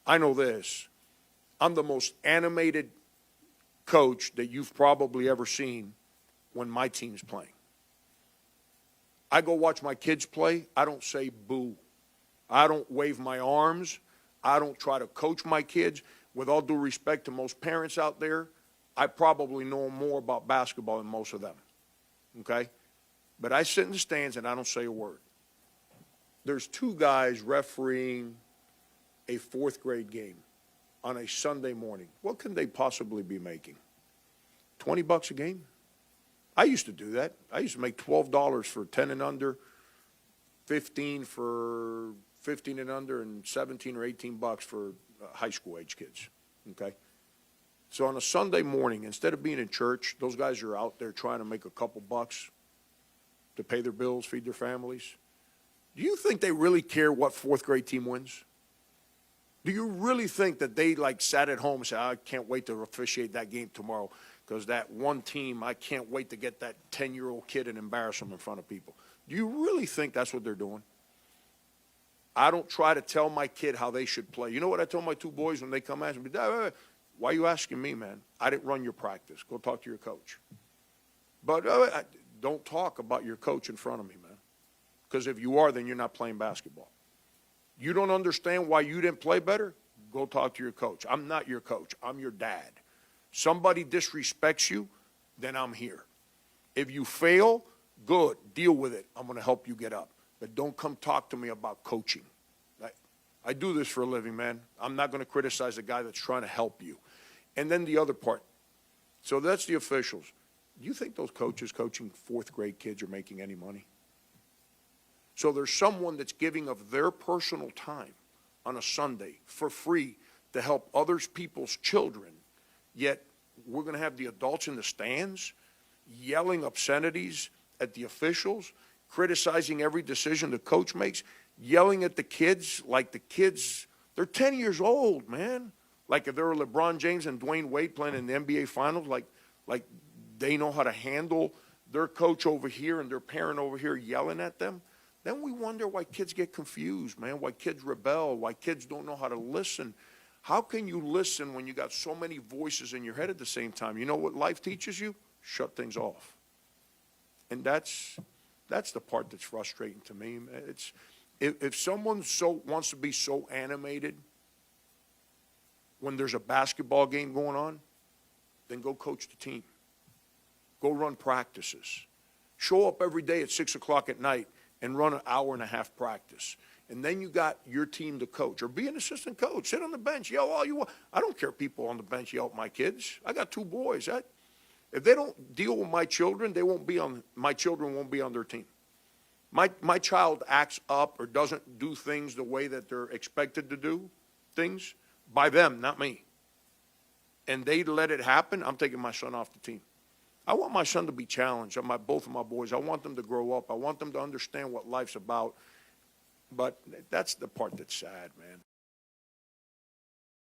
I know this. I'm the most animated coach that you've probably ever seen when my team's playing. I go watch my kids play. I don't say boo. I don't wave my arms. I don't try to coach my kids. With all due respect to most parents out there, I probably know more about basketball than most of them. Okay? But I sit in the stands and I don't say a word. There's two guys refereeing a fourth grade game on a Sunday morning. What can they possibly be making? $20 a game? I used to do that. I used to make $12 for 10 and under, 15 for 15 and under, and 17 or 18 bucks for high school age kids. Okay? So on a Sunday morning, instead of being in church, those guys are out there trying to make a couple bucks to pay their bills, feed their families. Do you think they really care what fourth grade team wins? Do you really think that they like sat at home and said, I can't wait to officiate that game tomorrow because that one team, I can't wait to get that 10-year-old kid and embarrass them in front of people? Do you really think that's what they're doing? I don't try to tell my kid how they should play. You know what I told my two boys when they come ask me, Dad, why are you asking me, man? I didn't run your practice. Go talk to your coach. But don't talk about your coach in front of me, man. Because if you are, then you're not playing basketball. You don't understand why you didn't play better? Go talk to your coach. I'm not your coach. I'm your dad. Somebody disrespects you, then I'm here. If you fail, good. Deal with it. I'm going to help you get up. But don't come talk to me about coaching. I do this for a living, man. I'm not going to criticize the guy that's trying to help you. And then the other part. So that's the officials. Do you think those coaches coaching fourth grade kids are making any money? So there's someone that's giving of their personal time on a Sunday for free to help other people's children, yet we're going to have the adults in the stands yelling obscenities at the officials, criticizing every decision the coach makes, yelling at the kids like the kids, they're 10 years old, man. Like if they were LeBron James and Dwayne Wade playing in the NBA Finals, like they know how to handle their coach over here and their parent over here yelling at them. Then we wonder why kids get confused, man, why kids rebel, why kids don't know how to listen. How can you listen when you got so many voices in your head at the same time? You know what life teaches you? Shut things off. And that's the part that's frustrating to me. It's if someone wants to be so animated when there's a basketball game going on, then go coach the team. Go run practices. Show up every day at 6 o'clock at night and run an hour and a half practice. And then you got your team to coach. Or be an assistant coach. Sit on the bench. Yell all you want. I don't care if people on the bench yell at my kids. I got two boys. If they don't deal with my children, my children won't be on their team. My child acts up or doesn't do things the way that they're expected to do things by them, not me. And they let it happen, I'm taking my son off the team. I want my son to be challenged, both of my boys. I want them to grow up. I want them to understand what life's about. But that's the part that's sad, man.